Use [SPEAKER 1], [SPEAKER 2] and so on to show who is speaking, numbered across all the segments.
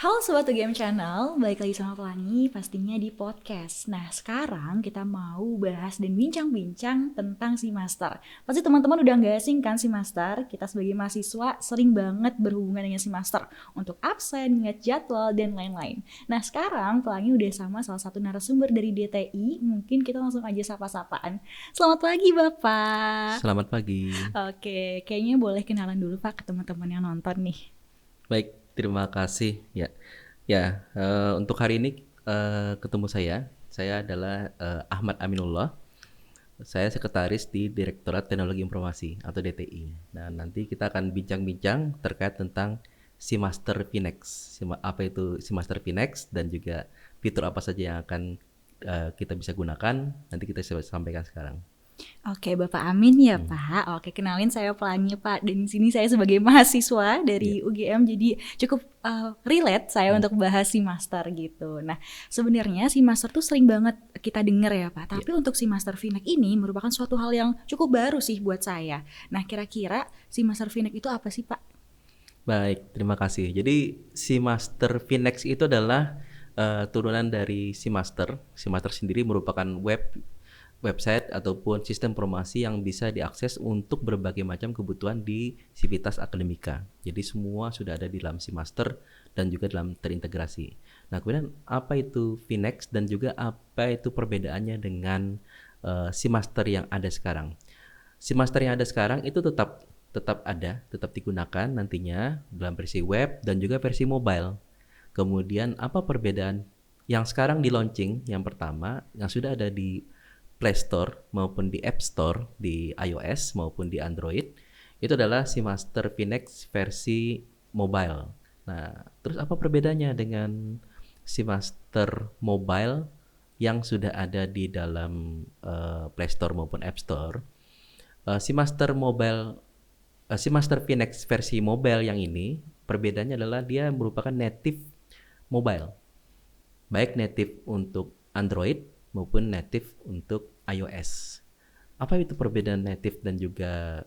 [SPEAKER 1] Halo Sobat UGM Channel, balik lagi sama Pelangi pastinya di podcast. Nah sekarang kita mau bahas dan bincang-bincang tentang Simaster. Pasti teman-teman udah gak asing kan Simaster? Kita sebagai mahasiswa sering banget berhubungan dengan Simaster untuk absen, ngeliat jadwal, dan lain-lain. Nah sekarang Pelangi udah sama salah satu narasumber dari DTI, mungkin kita langsung aja sapa-sapaan. Selamat pagi Bapak.
[SPEAKER 2] Selamat pagi.
[SPEAKER 1] Oke, kayaknya boleh kenalan dulu Pak ke teman-teman yang nonton nih.
[SPEAKER 2] Baik, terima kasih. Untuk hari ini ketemu saya adalah Ahmad Aminullah. Saya sekretaris di Direktorat Teknologi Informasi atau DTI. Nah, nanti kita akan bincang-bincang terkait tentang Simaster Finex. Apa itu Simaster Finex dan juga fitur apa saja yang akan kita bisa gunakan. Nanti kita sampaikan sekarang.
[SPEAKER 1] Oke, Bapak Amin ya Pak. Oke, kenalin saya Pelangi Pak. Dan di sini saya sebagai mahasiswa dari UGM, jadi cukup relate saya untuk bahas Simaster gitu. Nah, sebenarnya Simaster tuh sering banget kita dengar ya Pak. Tapi untuk Simaster Finex ini merupakan suatu hal yang cukup baru sih buat saya. Nah, kira-kira Simaster Finex itu apa sih Pak?
[SPEAKER 2] Baik, terima kasih. Jadi Simaster Finex itu adalah turunan dari Simaster. Simaster sendiri merupakan website ataupun sistem informasi yang bisa diakses untuk berbagai macam kebutuhan di Sivitas Akademika. Jadi semua sudah ada di dalam Simaster dan juga dalam terintegrasi. Nah, kemudian apa itu Finex dan juga apa itu perbedaannya dengan Simaster yang ada sekarang? Simaster yang ada sekarang itu tetap digunakan nantinya dalam versi web dan juga versi mobile. Kemudian apa perbedaan yang sekarang di launching? Yang pertama yang sudah ada di Play Store maupun di App Store di iOS maupun di Android itu adalah Simaster Finex versi mobile. Nah, terus apa perbedaannya dengan Simaster mobile yang sudah ada di dalam Play Store maupun App Store? Simaster Finex versi mobile yang ini perbedaannya adalah dia merupakan native mobile, baik native untuk Android maupun native untuk iOS. Apa itu perbedaan native dan juga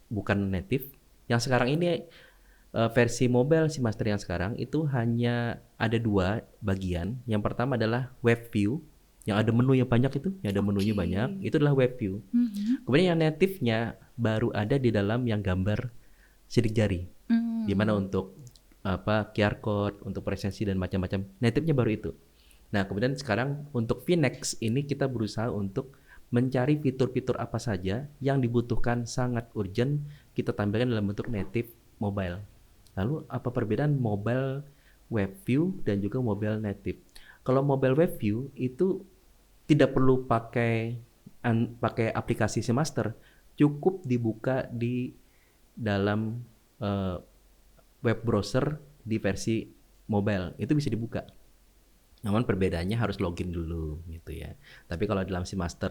[SPEAKER 2] bukan native? Yang sekarang ini versi mobile Simaster yang sekarang itu hanya ada dua bagian. Yang pertama adalah web view, yang ada menu yang banyak itu, yang ada menunya banyak, itu adalah web view. Kemudian yang native-nya baru ada di dalam yang gambar sidik jari. Di mana untuk QR code, untuk presensi dan macam-macam, native-nya baru itu. Nah, kemudian sekarang untuk Finex ini kita berusaha untuk mencari fitur-fitur apa saja yang dibutuhkan sangat urgent kita tampilkan dalam bentuk native mobile. Lalu apa perbedaan mobile web view dan juga mobile native? Kalau mobile web view itu tidak perlu pakai aplikasi Simaster, cukup dibuka di dalam web browser di versi mobile, itu bisa dibuka. Namun perbedaannya harus login dulu gitu ya. Tapi kalau dalam Simaster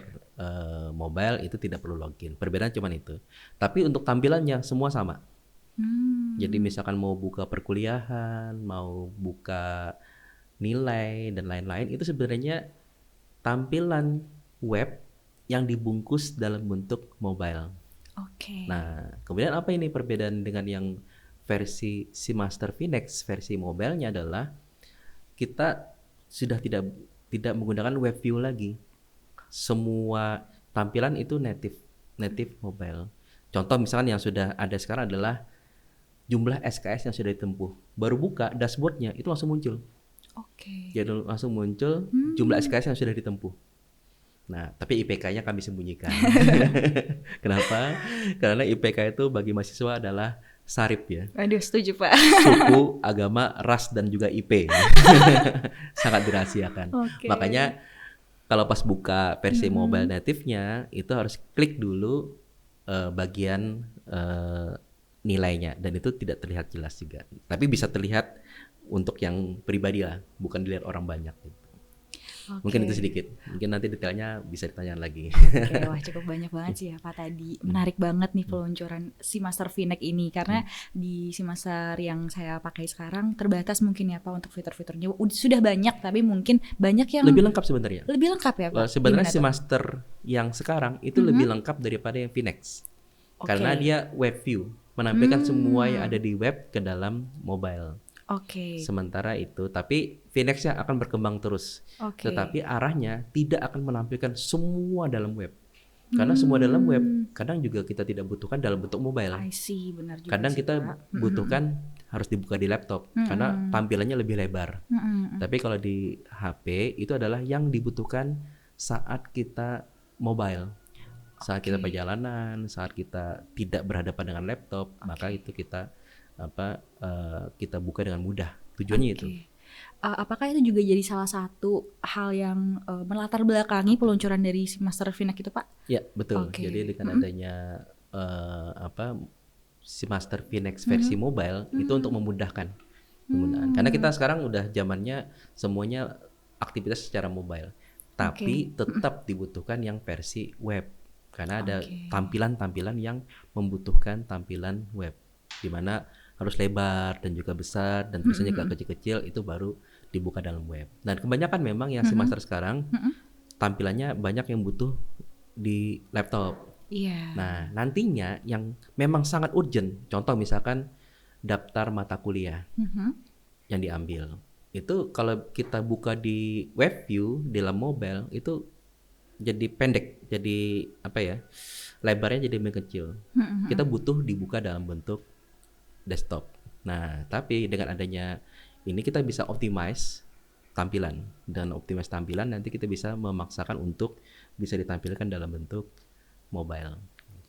[SPEAKER 2] mobile itu tidak perlu login. Perbedaan cuma itu. Tapi untuk tampilannya semua sama. Jadi misalkan mau buka perkuliahan, mau buka nilai dan lain-lain, itu sebenarnya tampilan web yang dibungkus dalam bentuk mobile.
[SPEAKER 1] Oke.
[SPEAKER 2] Nah, kemudian apa ini perbedaan dengan yang versi Simaster Finex versi mobile-nya adalah kita sudah tidak menggunakan web view lagi. Semua tampilan itu native mobile. Contoh misalkan yang sudah ada sekarang adalah jumlah SKS yang sudah ditempuh. Baru buka dashboardnya itu langsung muncul.
[SPEAKER 1] Oke.
[SPEAKER 2] Jadi langsung muncul jumlah SKS yang sudah ditempuh. Nah, tapi IPK-nya kami sembunyikan. Kenapa? Karena IPK itu bagi mahasiswa adalah sarip ya.
[SPEAKER 1] Aduh, setuju Pak.
[SPEAKER 2] Suku, agama, ras, dan juga IP. Sangat dirahasiakan.
[SPEAKER 1] Oke.
[SPEAKER 2] Makanya kalau pas buka versi mobile native-nya itu harus klik dulu bagian nilainya dan itu tidak terlihat jelas juga. Tapi bisa terlihat untuk yang pribadi lah, bukan dilihat orang banyak gitu.
[SPEAKER 1] Oke.
[SPEAKER 2] Mungkin itu sedikit. Mungkin nanti detailnya bisa ditanya lagi.
[SPEAKER 1] Oke, wah cukup banyak banget sih ya Pak tadi. Menarik banget nih peluncuran Simaster Finex ini karena di Simaster yang saya pakai sekarang terbatas mungkin ya Pak untuk fitur-fiturnya. Sudah banyak tapi mungkin banyak yang
[SPEAKER 2] Lebih lengkap sebenarnya.
[SPEAKER 1] lebih lengkap ya Pak.
[SPEAKER 2] Sebenarnya
[SPEAKER 1] Gimana tuh?
[SPEAKER 2] Simaster yang sekarang itu lebih lengkap daripada yang Finex.
[SPEAKER 1] Oke.
[SPEAKER 2] Karena dia web view, menampilkan semua yang ada di web ke dalam mobile.
[SPEAKER 1] Oke.
[SPEAKER 2] Sementara itu, tapi Phoenix-nya akan berkembang terus.
[SPEAKER 1] Oke.
[SPEAKER 2] Tetapi arahnya tidak akan menampilkan semua dalam web. Karena semua dalam web kadang juga kita tidak butuhkan dalam bentuk mobile.
[SPEAKER 1] I see, benar juga
[SPEAKER 2] Kadang
[SPEAKER 1] sih,
[SPEAKER 2] kita
[SPEAKER 1] Pak.
[SPEAKER 2] butuhkan harus dibuka di laptop karena tampilannya lebih lebar. Tapi kalau di HP itu adalah yang dibutuhkan saat kita mobile. Saat kita perjalanan, saat kita tidak berhadapan dengan laptop, maka itu kita kita buka dengan mudah. Tujuannya itu.
[SPEAKER 1] Apakah itu juga jadi salah satu hal yang melatar belakangi peluncuran dari si Master Phoenix itu, Pak?
[SPEAKER 2] Ya, betul.
[SPEAKER 1] Oke.
[SPEAKER 2] Jadi dengan adanya si Master Phoenix versi mobile itu untuk memudahkan penggunaan. Karena kita sekarang udah zamannya semuanya aktivitas secara mobile. Tapi tetap dibutuhkan yang versi web. Karena ada tampilan-tampilan yang membutuhkan tampilan web, di mana harus lebar dan juga besar dan tulisannya agak kecil-kecil, itu baru dibuka dalam web. Dan kebanyakan memang yang si Master sekarang tampilannya banyak yang butuh di laptop.
[SPEAKER 1] Iya.
[SPEAKER 2] Nah, nantinya yang memang sangat urgent, contoh misalkan daftar mata kuliah yang diambil. Itu kalau kita buka di web view di dalam mobile itu jadi pendek, jadi lebarnya jadi lebih kecil. Kita butuh dibuka dalam bentuk desktop. Nah, tapi dengan adanya ini kita bisa optimize tampilan, dan optimize tampilan nanti kita bisa memaksakan untuk bisa ditampilkan dalam bentuk mobile.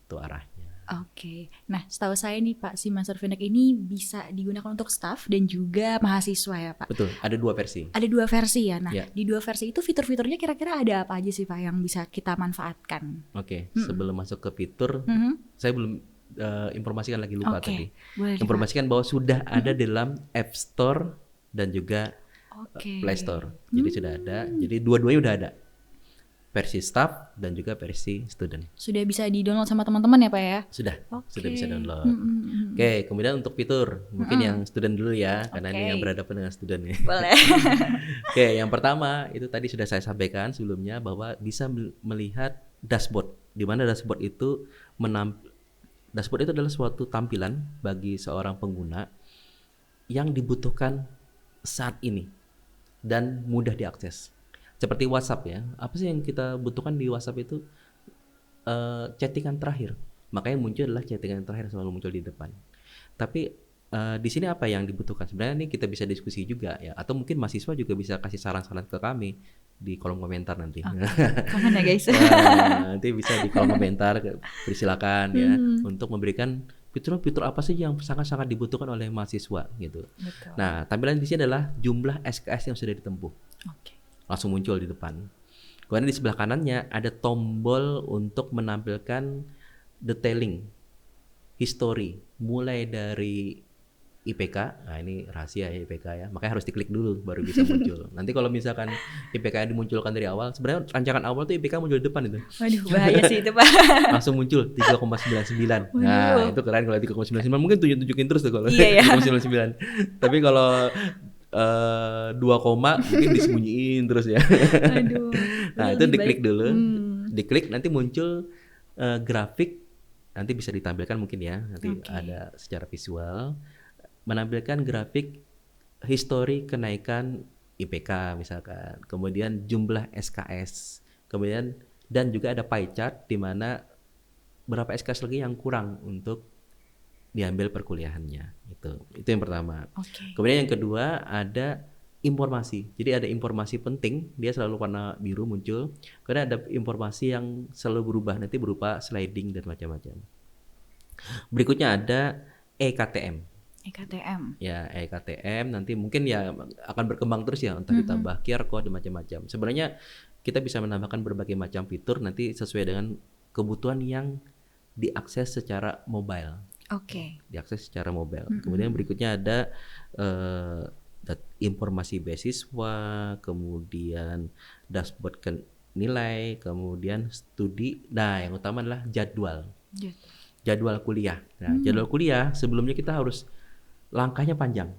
[SPEAKER 2] Itu arahnya.
[SPEAKER 1] Oke. Nah, setahu saya nih Pak, si Master Phoenix ini bisa digunakan untuk staff dan juga mahasiswa ya Pak?
[SPEAKER 2] Betul, ada 2 versi.
[SPEAKER 1] Ada 2 versi ya. Nah,
[SPEAKER 2] Ya.
[SPEAKER 1] di 2 versi itu fitur-fiturnya kira-kira ada apa aja sih Pak yang bisa kita manfaatkan?
[SPEAKER 2] Oke, sebelum masuk ke fitur, saya belum informasikan lagi, lupa tadi.
[SPEAKER 1] Boleh, Pak.
[SPEAKER 2] Informasikan bahwa sudah ada dalam App Store dan juga Play Store. Jadi sudah ada. Jadi dua-duanya udah ada. Versi staff dan juga versi student.
[SPEAKER 1] Sudah bisa di-download sama teman-teman ya Pak ya?
[SPEAKER 2] Sudah bisa download. Oke, kemudian untuk fitur, mungkin yang student dulu ya, karena ini yang berhadapan dengan student ya.
[SPEAKER 1] Boleh.
[SPEAKER 2] Oke, yang pertama itu tadi sudah saya sampaikan sebelumnya bahwa bisa melihat dashboard, di mana dashboard itu dashboard itu adalah suatu tampilan bagi seorang pengguna yang dibutuhkan saat ini dan mudah diakses. Seperti WhatsApp ya. Apa sih yang kita butuhkan di WhatsApp itu? Chattingan terakhir. Makanya muncul adalah chattingan terakhir selalu muncul di depan. Tapi di sini apa yang dibutuhkan? Sebenarnya ini kita bisa diskusi juga ya, atau mungkin mahasiswa juga bisa kasih saran-saran ke kami di kolom komentar nanti.
[SPEAKER 1] Komen ya guys.
[SPEAKER 2] Nanti bisa di kolom komentar, persilakan ya untuk memberikan fitur-fitur apa sih yang sangat-sangat dibutuhkan oleh mahasiswa gitu.
[SPEAKER 1] Betul.
[SPEAKER 2] Nah, tampilan di sini adalah jumlah SKS yang sudah ditempuh.
[SPEAKER 1] Oke.
[SPEAKER 2] Langsung muncul di depan. Kemudian di sebelah kanannya ada tombol untuk menampilkan detailing, history, mulai dari IPK. Nah, ini rahasia ya IPK ya. Makanya harus diklik dulu baru bisa muncul. Nanti kalau misalkan IPK dimunculkan dari awal, sebenarnya rancangan awal tuh IPK muncul di depan itu.
[SPEAKER 1] Waduh, bahaya sih itu Pak.
[SPEAKER 2] Langsung muncul 3,99. Nah, itu keren kalau 3,99. Mungkin tunjukin terus tuh kalau
[SPEAKER 1] Iya, ya.
[SPEAKER 2] 3,99. Tapi kalau 2, mungkin disembunyiin terus ya.
[SPEAKER 1] Aduh.
[SPEAKER 2] Nah, itu diklik dulu. Diklik nanti muncul grafik, nanti bisa ditampilkan mungkin ya. Nanti ada secara visual menampilkan grafik histori kenaikan IPK misalkan. Kemudian jumlah SKS. Kemudian dan juga ada pie chart di mana berapa SKS lagi yang kurang untuk diambil perkuliahannya. Itu yang pertama. Kemudian yang kedua ada informasi. Jadi ada informasi penting, dia selalu warna biru muncul. Kemudian ada informasi yang selalu berubah, nanti berupa sliding dan macam-macam. Berikutnya ada EKTM. Ya, EKTM nanti mungkin ya akan berkembang terus ya, entah ditambah QR code dan macam-macam. Sebenarnya kita bisa menambahkan berbagai macam fitur nanti sesuai dengan kebutuhan yang diakses secara mobile. Diakses secara mobile. Kemudian berikutnya ada informasi beasiswa, kemudian dashboard nilai, kemudian studi. Nah, yang utama adalah jadwal kuliah. Nah, jadwal kuliah sebelumnya kita harus langkahnya panjang,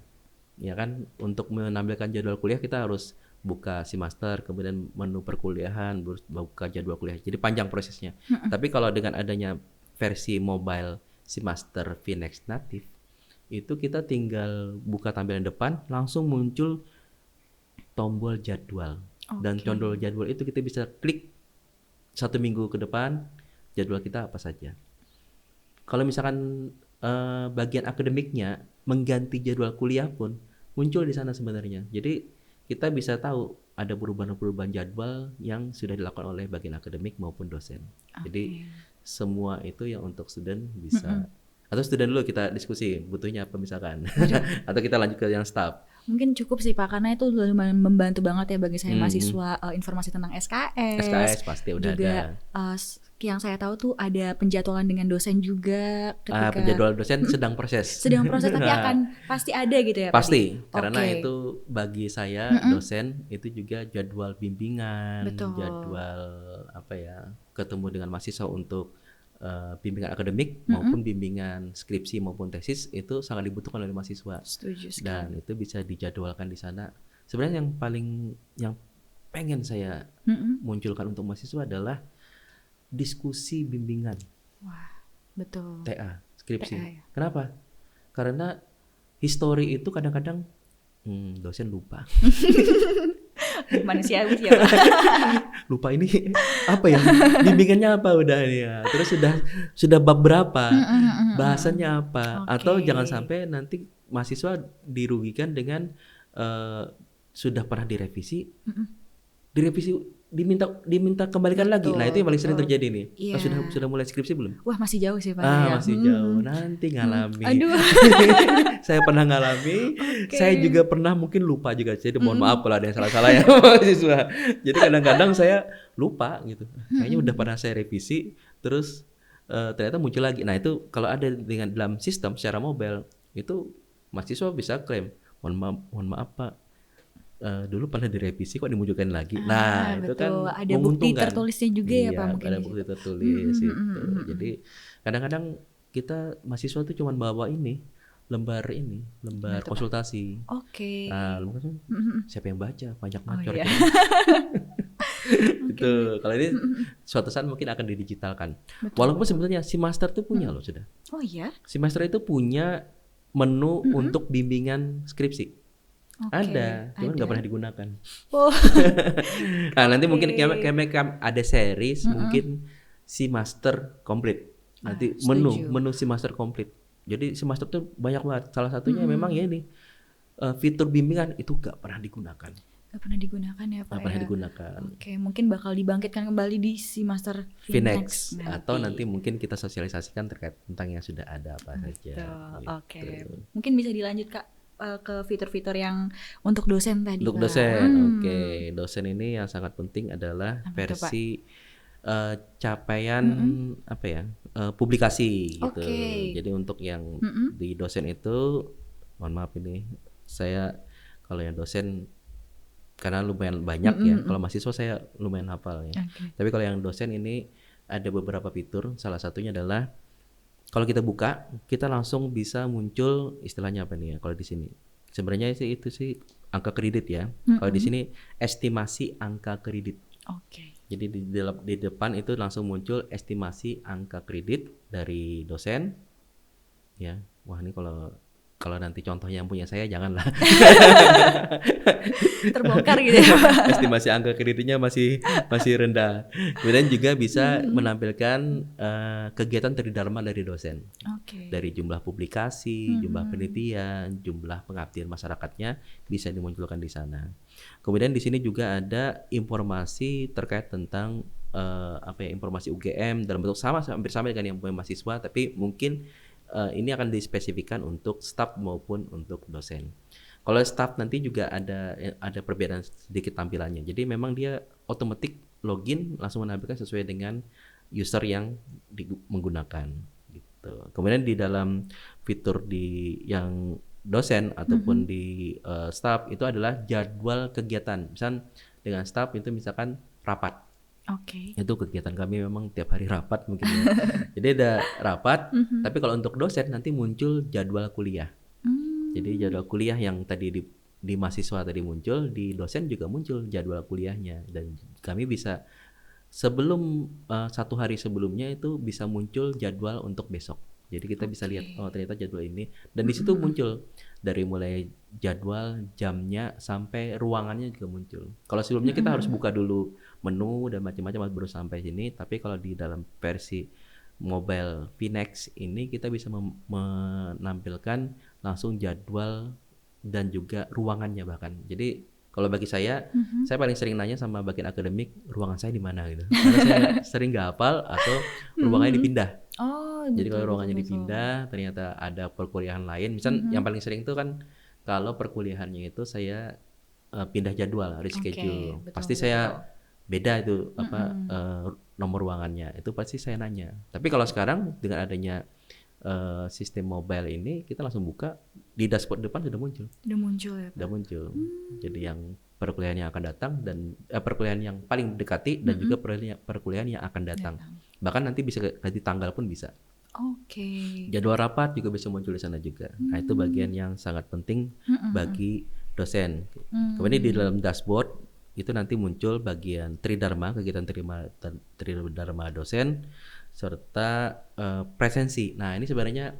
[SPEAKER 2] ya kan? Untuk menampilkan jadwal kuliah kita harus buka si master, kemudian menu perkuliahan, buka jadwal kuliah. Jadi panjang prosesnya. Tapi kalau dengan adanya versi mobile si Master Phoenix Native itu kita tinggal buka tampilan depan, langsung muncul tombol jadwal. Dan
[SPEAKER 1] Oke.
[SPEAKER 2] tombol jadwal itu kita bisa klik 1 minggu ke depan jadwal kita apa saja. Kalau misalkan bagian akademiknya mengganti jadwal kuliah pun muncul di sana sebenarnya. Jadi kita bisa tahu ada perubahan-perubahan jadwal yang sudah dilakukan oleh bagian akademik maupun dosen. Jadi semua itu yang untuk student bisa. Atau student dulu kita diskusi butuhnya apa misalkan. Atau kita lanjut ke yang staff.
[SPEAKER 1] Mungkin cukup sih Pak, karena itu membantu banget ya bagi saya mahasiswa, informasi tentang SKS.
[SPEAKER 2] SKS pasti udah
[SPEAKER 1] juga,
[SPEAKER 2] ada.
[SPEAKER 1] Yang saya tahu tuh ada penjadwalan dengan dosen juga ketika
[SPEAKER 2] Penjadwalan dosen sedang proses.
[SPEAKER 1] sedang proses, tapi akan pasti ada gitu ya Pak?
[SPEAKER 2] Pasti, karena
[SPEAKER 1] Oke.
[SPEAKER 2] itu bagi saya dosen itu juga jadwal bimbingan,
[SPEAKER 1] Betul.
[SPEAKER 2] jadwal apa ya, ketemu dengan mahasiswa untuk bimbingan akademik maupun bimbingan skripsi maupun tesis itu sangat dibutuhkan oleh mahasiswa.
[SPEAKER 1] Setuju sekali.
[SPEAKER 2] Dan itu bisa dijadwalkan di sana. Sebenarnya yang pengen saya munculkan untuk mahasiswa adalah diskusi bimbingan.
[SPEAKER 1] Wah, betul.
[SPEAKER 2] TA, skripsi.
[SPEAKER 1] TA, ya.
[SPEAKER 2] Kenapa? Karena history itu kadang-kadang dosen lupa.
[SPEAKER 1] Manusiawi sih ya Pak.
[SPEAKER 2] Lupa ini apa ya? Bimbingannya apa udah ya. Terus sudah bab berapa? Bahasannya apa?
[SPEAKER 1] Oke.
[SPEAKER 2] Atau jangan sampai nanti mahasiswa dirugikan dengan sudah pernah direvisi. Direvisi diminta kembalikan lagi. Nah, itu yang paling sering terjadi nih.
[SPEAKER 1] Iya.
[SPEAKER 2] Sudah mulai skripsi belum?
[SPEAKER 1] Wah, masih jauh sih Pak. Ya.
[SPEAKER 2] Masih jauh. Nanti ngalami.
[SPEAKER 1] Aduh.
[SPEAKER 2] Saya pernah ngalami. Saya juga pernah mungkin lupa juga. Jadi mohon maaf kalau ada yang salah-salah ya mahasiswa. Jadi kadang-kadang saya lupa gitu. Kayaknya udah pernah saya revisi, terus ternyata muncul lagi. Nah, itu kalau ada dengan dalam sistem secara mobile, itu mahasiswa bisa klaim, mohon maaf Pak, dulu pernah direvisi kok dimunculkan lagi. Nah, itu kan
[SPEAKER 1] ada bukti tertulisnya juga ya Pak mungkin.
[SPEAKER 2] Ada bukti tertulis itu. Jadi kadang-kadang kita mahasiswa tuh cuma bawa lembar konsultasi.
[SPEAKER 1] Oke.
[SPEAKER 2] Nah, siapa yang baca? Banyak macor.
[SPEAKER 1] Iya.
[SPEAKER 2] Gitu. Kalau ini suatu saat mungkin akan didigitalkan. Walaupun sebenarnya si master tuh punya loh sudah.
[SPEAKER 1] Oh iya.
[SPEAKER 2] Si master itu punya menu untuk bimbingan skripsi. Ada, cuman nggak pernah digunakan.
[SPEAKER 1] Oh.
[SPEAKER 2] Nah, nanti mungkin kayak ada series mungkin si master komplit. Nanti menu si master komplit. Jadi si master tuh banyak banget. Salah satunya memang ya ini fitur bimbingan itu nggak pernah digunakan.
[SPEAKER 1] Nggak pernah digunakan ya Pak.
[SPEAKER 2] Nggak pernah digunakan.
[SPEAKER 1] Oke, mungkin bakal dibangkitkan kembali di si master
[SPEAKER 2] Finex atau nanti mungkin kita sosialisasikan terkait tentang yang sudah ada apa saja. Gitu.
[SPEAKER 1] Oke. Mungkin bisa dilanjut Kak ke fitur-fitur yang untuk dosen tadi.
[SPEAKER 2] Untuk
[SPEAKER 1] Pak.
[SPEAKER 2] dosen, oke. Dosen ini yang sangat penting adalah versi capaian apa ya, publikasi gitu. Jadi untuk yang di dosen itu, mohon maaf ini saya kalau yang dosen karena lumayan banyak ya. Kalau mahasiswa saya lumayan hafal ya. Tapi kalau yang dosen ini ada beberapa fitur. Salah satunya adalah kalau kita buka, kita langsung bisa muncul istilahnya apa nih ya? Kalau di sini, sebenarnya sih itu sih angka kredit ya. Kalau di sini estimasi angka kredit.
[SPEAKER 1] Oke.
[SPEAKER 2] Jadi di depan itu langsung muncul estimasi angka kredit dari dosen. Ya, wah ini kalau nanti contohnya yang punya saya janganlah.
[SPEAKER 1] Terbongkar gitu ya.
[SPEAKER 2] Estimasi angka kreditnya masih rendah. Kemudian juga bisa menampilkan kegiatan tridharma dari dosen. Dari jumlah publikasi, jumlah penelitian, jumlah pengabdian masyarakatnya bisa dimunculkan di sana. Kemudian di sini juga ada informasi terkait tentang informasi UGM dalam bentuk hampir sama dengan yang punya mahasiswa, tapi mungkin ini akan dispesifikkan untuk staf maupun untuk dosen. Kalau staf nanti juga ada perbedaan sedikit tampilannya. Jadi memang dia otomatis login langsung menampilkan sesuai dengan user yang menggunakan gitu. Kemudian di dalam fitur yang dosen ataupun di staf itu adalah jadwal kegiatan. Misal dengan staf itu misalkan rapat. Itu kegiatan kami memang tiap hari rapat mungkin ya. Jadi ada rapat, tapi kalau untuk dosen nanti muncul jadwal kuliah. Jadi jadwal kuliah yang tadi di mahasiswa tadi muncul, di dosen juga muncul jadwal kuliahnya. Dan kami bisa sebelum 1 hari sebelumnya itu bisa muncul jadwal untuk besok. Jadi kita bisa lihat oh ternyata jadwal ini, dan di situ muncul dari mulai jadwal, jamnya sampai ruangannya juga muncul. Kalau sebelumnya kita harus buka dulu menu dan macam-macam baru sampai sini, tapi kalau di dalam versi mobile Finex ini kita bisa menampilkan langsung jadwal dan juga ruangannya bahkan. Jadi kalau bagi saya paling sering nanya sama bagian akademik, ruangan saya di mana gitu. Karena saya sering nggak hafal atau ruangannya dipindah.
[SPEAKER 1] Oh,
[SPEAKER 2] jadi
[SPEAKER 1] betul,
[SPEAKER 2] kalau ruangannya
[SPEAKER 1] betul.
[SPEAKER 2] dipindah, ternyata ada perkuliahan lain. Misal yang paling sering itu kan kalau perkuliahannya itu saya pindah jadwal, reschedule.
[SPEAKER 1] Betul,
[SPEAKER 2] Pasti
[SPEAKER 1] betul.
[SPEAKER 2] saya beda itu nomor ruangannya. Itu pasti saya nanya. Tapi kalau sekarang dengan adanya sistem mobile ini, kita langsung buka di dashboard depan sudah muncul.
[SPEAKER 1] Udah muncul ya, Pak?
[SPEAKER 2] Udah muncul. Jadi yang perkuliahan yang akan datang dan perkuliahan yang paling mendekati dan juga perkuliahan yang akan datang. Bahkan nanti bisa ganti tanggal pun bisa.
[SPEAKER 1] Oke.
[SPEAKER 2] Jadwal rapat juga bisa muncul di sana juga. Nah, itu bagian yang sangat penting bagi dosen. Kemudian di dalam dashboard itu nanti muncul bagian Tridharma, kegiatan Tridharma dosen serta presensi. Nah, ini sebenarnya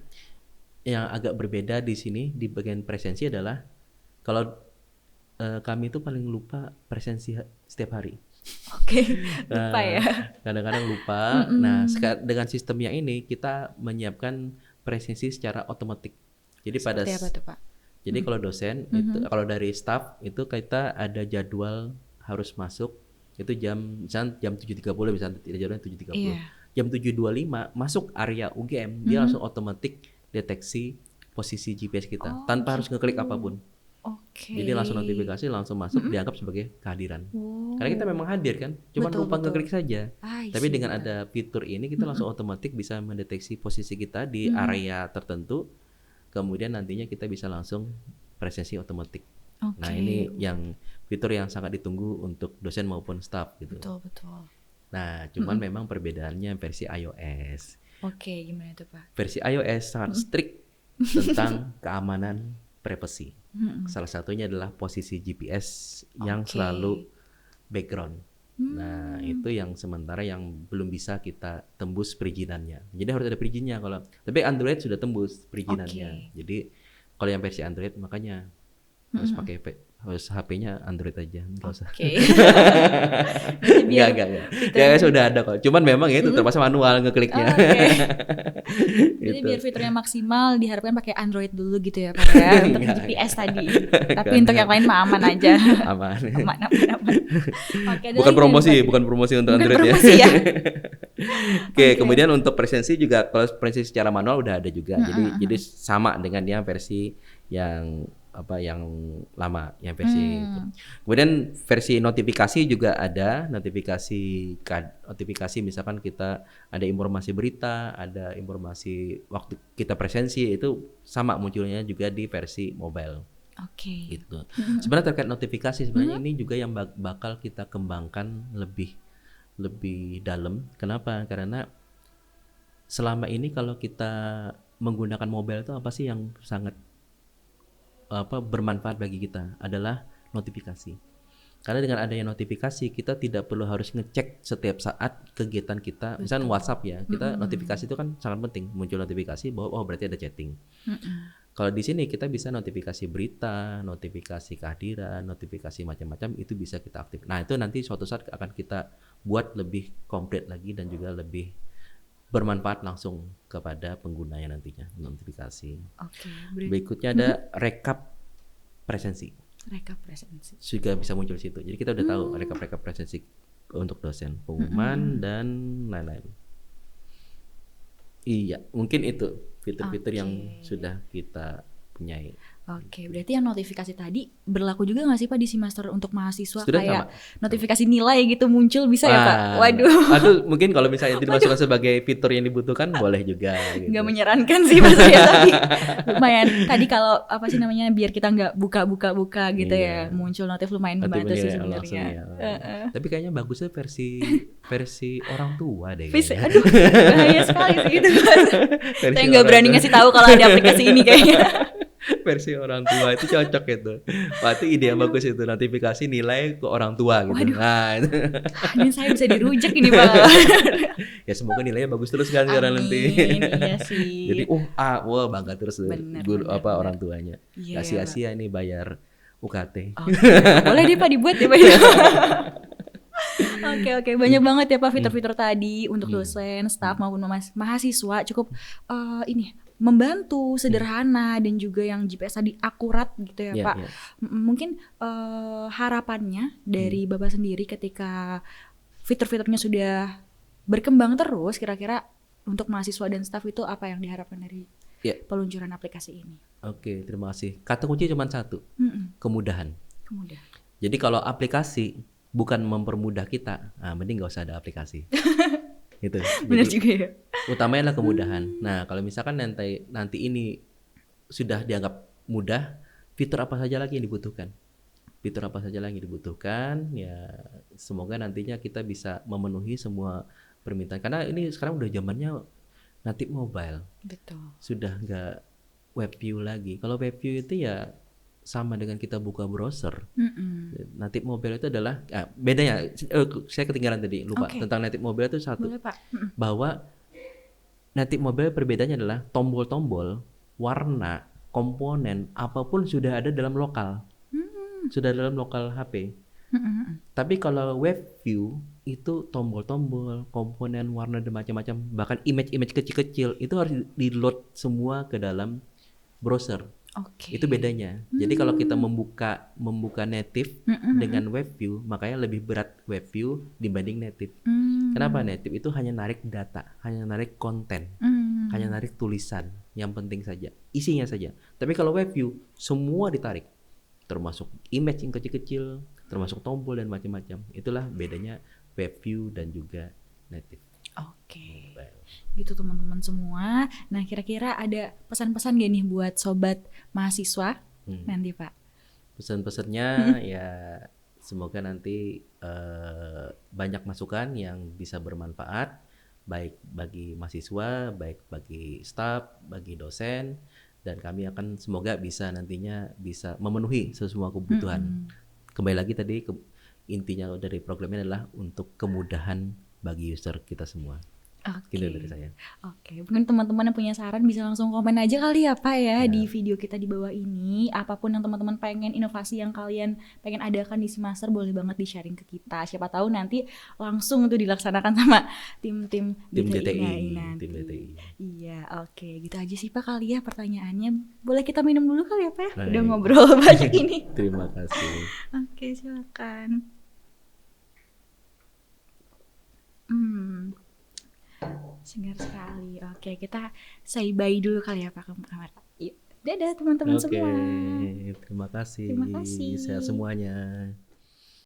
[SPEAKER 2] yang agak berbeda di sini di bagian presensi adalah kalau kami itu paling lupa presensi setiap hari.
[SPEAKER 1] Oke, lupa ya.
[SPEAKER 2] Kadang-kadang lupa. Nah, dengan sistemnya ini kita menyiapkan presensi secara otomatis. Jadi
[SPEAKER 1] Seperti apa tuh, Pak?
[SPEAKER 2] Jadi kalau dosen itu, kalau dari staff itu kita ada jadwal harus masuk itu misalnya jam 7.30, misalnya jadwalnya 7.30.
[SPEAKER 1] Iya.
[SPEAKER 2] Jam 7.25 masuk area UGM, dia langsung otomatis deteksi posisi GPS kita tanpa harus ngeklik apapun.
[SPEAKER 1] Oke.
[SPEAKER 2] Jadi langsung notifikasi, langsung masuk, dianggap sebagai kehadiran. Karena kita memang hadir kan, cuma lupa ngeklik saja. Tapi dengan ada fitur ini kita langsung otomatis bisa mendeteksi posisi kita di area tertentu. Kemudian nantinya kita bisa langsung presensi otomatis. Nah, ini yang fitur yang sangat ditunggu untuk dosen maupun staff gitu.
[SPEAKER 1] Betul.
[SPEAKER 2] Nah, cuman memang perbedaannya versi iOS.
[SPEAKER 1] Oke, gimana tuh, Pak?
[SPEAKER 2] Versi iOS sangat strict tentang keamanan privacy. Salah satunya adalah posisi GPS yang selalu background. Nah, itu yang sementara yang belum bisa kita tembus perizinannya. Jadi harus ada perizinnya kalau. Tapi Android sudah tembus perizinannya. Jadi kalau yang versi Android makanya harus pakai harus HP-nya Android aja, enggak usah. Enggak. Ya sudah ada kok. Cuman memang ya itu terpaksa manual ngekliknya.
[SPEAKER 1] Jadi biar fiturnya maksimal diharapkan pakai Android dulu gitu ya, Pak ya, untuk GPS tadi. Tapi untuk yang lain mah aman aja.
[SPEAKER 2] Aman.
[SPEAKER 1] Oke,
[SPEAKER 2] bukan promosi untuk Android
[SPEAKER 1] promosi ya.
[SPEAKER 2] Oke, kemudian untuk presensi juga kalau presensi secara manual udah ada juga. Jadi sama dengan yang versi yang yang lama, yang versi itu. Kemudian versi notifikasi juga ada, notifikasi misalkan kita ada informasi berita, ada informasi waktu kita presensi, itu sama munculnya juga di versi mobile.
[SPEAKER 1] Oke.
[SPEAKER 2] Gitu. Sebenarnya terkait notifikasi sebenarnya ini juga yang bakal kita kembangkan lebih dalam. Kenapa? Karena selama ini kalau kita menggunakan mobile itu apa sih yang sangat bermanfaat bagi kita adalah notifikasi. Karena dengan adanya notifikasi kita tidak perlu harus ngecek setiap saat kegiatan kita. Misalnya WhatsApp ya, kita notifikasi itu kan sangat penting, muncul notifikasi bahwa berarti ada chatting. Kalau di sini kita bisa notifikasi berita, notifikasi kehadiran, notifikasi macam-macam itu bisa kita aktifkan. Nah, itu nanti suatu saat akan kita buat lebih komplit lagi dan juga lebih bermanfaat langsung kepada penggunanya nantinya notifikasi. Berikutnya ada rekap presensi. Juga bisa muncul di situ. Jadi kita udah tahu rekap presensi untuk dosen, pengumuman dan lain-lain. Iya, mungkin itu fitur-fitur yang sudah kita punyai.
[SPEAKER 1] Oke, berarti yang notifikasi tadi berlaku juga nggak sih Pak di Seamaster untuk mahasiswa?
[SPEAKER 2] Sudah
[SPEAKER 1] kayak
[SPEAKER 2] sama.
[SPEAKER 1] Notifikasi nilai gitu muncul bisa ya Pak? Waduh.
[SPEAKER 2] Atau mungkin kalau misalnya itu dimasukkan sebagai fitur yang dibutuhkan boleh juga. Gitu.
[SPEAKER 1] Nggak menyarankan sih Mas ya, tapi lumayan. Tadi kalau biar kita nggak buka gitu ya, muncul notif lumayan membantu sih sebenarnya.
[SPEAKER 2] Tapi kayaknya bagusnya versi orang tua deh.
[SPEAKER 1] Aduh, bahaya sekali sih gitu. Saya nggak berani ngasih tahu kalau ada aplikasi ini kayaknya.
[SPEAKER 2] versi orang tua itu cocok itu. Wah, itu ide yang bagus itu, notifikasi nilai ke orang tua gitu.
[SPEAKER 1] Waduh.
[SPEAKER 2] Nah, itu.
[SPEAKER 1] Ini saya bisa dirujak ini Pak.
[SPEAKER 2] Ya semoga nilainya bagus terus kan sekarang nanti.
[SPEAKER 1] Amin, iya sih.
[SPEAKER 2] Jadi wah bangga terus
[SPEAKER 1] Bener,
[SPEAKER 2] guru
[SPEAKER 1] bener, bener.
[SPEAKER 2] orang tuanya.
[SPEAKER 1] Iya,
[SPEAKER 2] Gak sia-sia nih bayar UKT.
[SPEAKER 1] Oke, boleh deh Pak dibuat ya Pak. Oke, banyak banget ya Pak fitur-fitur tadi untuk dosen, staf maupun mahasiswa cukup ini membantu, sederhana dan juga yang GPS tadi akurat gitu ya
[SPEAKER 2] Iya,
[SPEAKER 1] Pak.
[SPEAKER 2] iya.
[SPEAKER 1] Mungkin harapannya dari Bapak sendiri ketika fitur-fiturnya sudah berkembang terus, kira-kira untuk mahasiswa dan staf itu apa yang diharapkan dari
[SPEAKER 2] Iya.
[SPEAKER 1] peluncuran aplikasi ini?
[SPEAKER 2] Oke, terima kasih. Kata kunci cuma satu, kemudahan.
[SPEAKER 1] Kemudian.
[SPEAKER 2] Jadi kalau aplikasi bukan mempermudah kita, mending nggak usah ada aplikasi. Gitu.
[SPEAKER 1] Benar
[SPEAKER 2] Jadi,
[SPEAKER 1] juga ya.
[SPEAKER 2] utamanya adalah kemudahan. Nah, kalau misalkan nanti ini sudah dianggap mudah, fitur apa saja lagi yang dibutuhkan? Fitur apa saja lagi yang dibutuhkan? Ya, semoga nantinya kita bisa memenuhi semua permintaan. Karena ini sekarang udah zamannya native mobile,
[SPEAKER 1] Betul.
[SPEAKER 2] sudah nggak web view lagi. Kalau web view itu ya sama dengan kita buka browser. Native mobile itu adalah bedanya. Saya ketinggalan tadi lupa
[SPEAKER 1] Oke.
[SPEAKER 2] tentang native mobile itu satu.
[SPEAKER 1] Boleh Pak.
[SPEAKER 2] Bahwa native mobile perbedaannya adalah tombol-tombol, warna, komponen apapun sudah ada dalam lokal, sudah dalam lokal HP. Tapi kalau web view itu tombol-tombol, komponen, warna dan macam-macam, bahkan image-image kecil-kecil itu harus di-load semua ke dalam browser.
[SPEAKER 1] Oke.
[SPEAKER 2] Itu bedanya. Jadi kalau kita membuka native dengan web view, makanya lebih berat web view dibanding native. Kenapa? Native itu hanya narik data, hanya narik konten, hanya narik tulisan, yang penting saja, isinya saja. Tapi kalau web view semua ditarik, termasuk image yang kecil-kecil, termasuk tombol dan macam-macam. Itulah bedanya web view dan juga native.
[SPEAKER 1] Oke. Gitu teman-teman semua. Nah, kira-kira ada pesan-pesan gak nih buat sobat mahasiswa nanti Pak?
[SPEAKER 2] Pesan-pesannya ya semoga nanti banyak masukan yang bisa bermanfaat, baik bagi mahasiswa, baik bagi staf, bagi dosen, dan kami akan semoga bisa nantinya bisa memenuhi semua kebutuhan. Kembali lagi tadi intinya dari programnya adalah untuk kemudahan bagi user kita semua.
[SPEAKER 1] Oke.
[SPEAKER 2] Gitu dari saya.
[SPEAKER 1] Oke, mungkin teman-teman yang punya saran bisa langsung komen aja kali ya Pak ya di video kita di bawah ini. Apapun yang teman-teman pengen, inovasi yang kalian pengen adakan di Seamaster, boleh banget di-sharing ke kita. Siapa tahu nanti langsung tuh dilaksanakan sama tim DTI nanti.
[SPEAKER 2] Tim DTI.
[SPEAKER 1] Iya, oke. Gitu aja sih Pak kali ya pertanyaannya. Boleh kita minum dulu kali ya Pak ya? Udah
[SPEAKER 2] Baik.
[SPEAKER 1] ngobrol banyak ini.
[SPEAKER 2] Terima kasih.
[SPEAKER 1] Oke, silakan. Segar sekali. Oke, kita say bye dulu kali ya Pak ke kamera. Yuk. Dadah teman-teman semua.
[SPEAKER 2] Terima kasih.
[SPEAKER 1] Terima kasih.
[SPEAKER 2] Sehat semuanya.